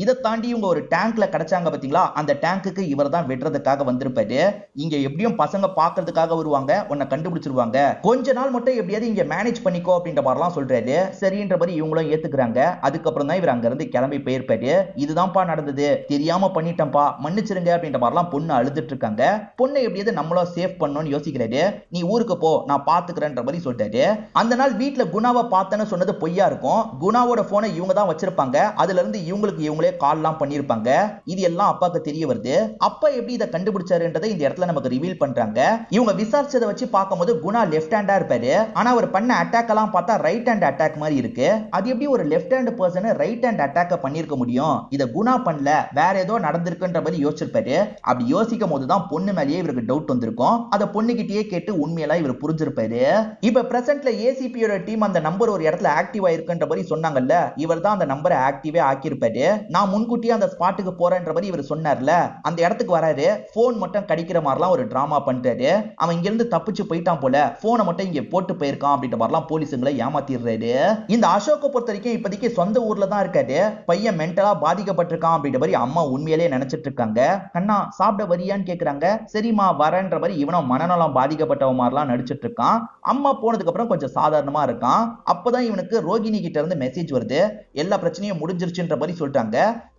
இதை தாண்டி இவங்க ஒரு டேங்க்ல கிடைச்சாங்க பாத்தீங்களா, அந்த டேங்குக்கு இவர் தான் விடுறதுக்காக வந்திருப்பாரு. இங்க எப்படியும் பசங்க பாக்குறதுக்காக வருவாங்க, உன்னை கண்டுபிடிச்சிருவாங்க, கொஞ்ச நாள் மட்டும் எப்படியாவது இங்க மேனேஜ் பண்ணிக்கோ அப்படின்ற மாதிரிலாம் சொல்றாரு. சரின்ற மாதிரி இவங்களும் ஏத்துக்கிறாங்க. அதுக்கப்புறம் தான் இவர் அங்க இருந்து கிளம்பி போயிருப்பாரு. இதுதான்ப்பா நடந்தது, தெரியாம பண்ணிட்டேன்ப்பா, மன்னிச்சிருங்க அப்படின்ற மாதிரிலாம் பொண்ணு அழுதுட்டு இருக்காங்க. பொண்ணை எப்படியாவது நம்மளும் சேவ் பண்ணணும்னு யோசிக்கிறாரு. நீ ஊருக்கு போ, நான் பாத்துக்கிறேன்ற மாதிரி சொல்லிட்டாரு. அந்த நாள் வீட்டுல குணாவை பார்த்தேன்னு சொன்னது பொய்யா இருக்கும். குணாவோட போனை இவங்க தான் வச்சிருப்பாங்க. அதுல இருந்து இவங்களுக்கு இவங்களே கால்லாம் பண்ணிருப்பாங்க. இது எல்லாம் அப்பாக்கு தெரிய வருது. அப்பா எப்படி இதை கண்டுபிடிச்சாருன்றதை இந்த இடத்துல நமக்கு ரிவீல் பண்றாங்க. இவங்க விசாரிச்சதை வச்சு பார்க்கும்போது குணா லெஃப்ட் ஹேண்டா இருப்பாரு. ஆனா அவர் பண்ண அட்டாக் எல்லாம் பார்த்தா ரைட் ஹேண்ட் அட்டாக் மாதிரி இருக்கு. அது எப்படி ஒரு left hand person right hand attack பண்ணிருக்க முடியும், இதை குணா பண்ணல, வேற ஏதோ நடந்திருக்குன்ற மாதிரி யோசிச்சிருப்பாரு. அப்படி யோசிக்கும் போதுதான் பொண்ணு மேலேயே இவருக்கு டவுட் வந்திருக்கும். அதை பொண்ணுகிட்டயே கேட்டு உண்மையெல்லாம் இவர் புரிஞ்சிருப்பாரு. இப்ப பிரசன்ட்ல ஏசிபியோட டீம் அந்த நம்பர் ஒரு இடத்துல ஆக்டிவா இருக்குன்ற மாதிரி சொன்னாங்கல்ல, இவர் தான் அந்த நம்பரை ஆக்டிவே ஆக்கியிருப்பாரு. நான் முன்கூட்டியே அந்த ஸ்பாட்டுக்கு போறேன்ற மாதிரி இவர் சொன்னார்ல, அந்த இடத்துக்கு வராரு. போன் மட்டும் கிடைக்கிற மாதிரிலாம் ஒரு டிராமா பண்ணிட்டாரு. அவன் இங்க இருந்து தப்பிச்சு போயிட்டான் போல, போனை மட்டும் இங்க போட்டு போயிருக்கான் அப்படின்ற மாதிரிலாம் போலீஸுங்களை ஏமாத்திடுறாரு. இந்த அசோக்கை பொறுத்த வரைக்கும் இப்போதைக்கு சொந்த ஊர்ல தான் இருக்காரு. பையன் மென்டலா பாதிக்கப்பட்டிருக்கான் அப்படின்ற மாதிரி அம்மா உண்மையிலேயே நினைச்சிட்டு இருக்காங்க. கண்ணா சாப்பிட வரியான்னு கேக்குறாங்க. சரிம்மா வரேன்ற மாதிரி இவனும் மனநலம் பாதிக்கப்பட்டவ மாதிரிலாம் நடிச்சிட்டு இருக்கான். அம்மா போனதுக்கு அப்புறம் கொஞ்சம் சாதாரணமா இருக்கான். அப்பதான் இவனுக்கு ரோகிணி கிட்ட இருந்து மெசேஜ் வருது, எல்லா பிரச்சனையும் முடிஞ்சிருச்சுன்ற மாதிரி சொல்லிட்டாங்க.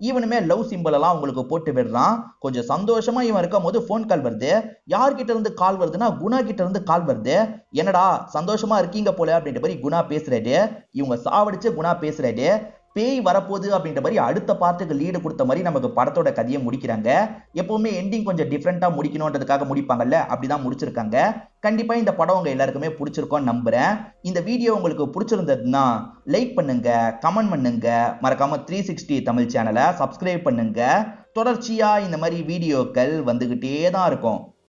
இவனுமே லவ் சிம்பிள் எல்லாம் உங்களுக்கு போட்டு விடுறான். கொஞ்சம் சந்தோஷமா இவன் இருக்கும் போது போன் கால் வருது. யார்கிட்ட இருந்து கால் வருதுன்னா குணா கிட்ட இருந்து கால் வருது. என்னடா சந்தோஷமா இருக்கீங்க போல அப்படின்ற மாதிரி குணா பேசுறாரு. இவங்க சாவடிச்சு குணா பேசுறாரு. பேய் வரப்போகுது அப்படின்ற மாதிரி அடுத்த பார்ட்டுக்கு லீடு கொடுத்த மாதிரி நமக்கு படத்தோட கதையை முடிக்கிறாங்க. எப்பவுமே எண்டிங் கொஞ்சம் டிஃப்ரெண்டா முடிக்கணும்ன்றதுக்காக முடிப்பாங்கல்ல, அப்படிதான் முடிச்சிருக்காங்க. கண்டிப்பா இந்த படம் உங்க எல்லாருக்குமே பிடிச்சிருக்கும்னு நம்புறேன். இந்த வீடியோ உங்களுக்கு பிடிச்சிருந்ததுன்னா லைக் பண்ணுங்க, கமெண்ட் பண்ணுங்க, மறக்காம 360 தமிழ் சேனலை சப்ஸ்கிரைப் பண்ணுங்க. தொடர்ச்சியா இந்த மாதிரி வீடியோக்கள் வந்துகிட்டே தான் இருக்கும்.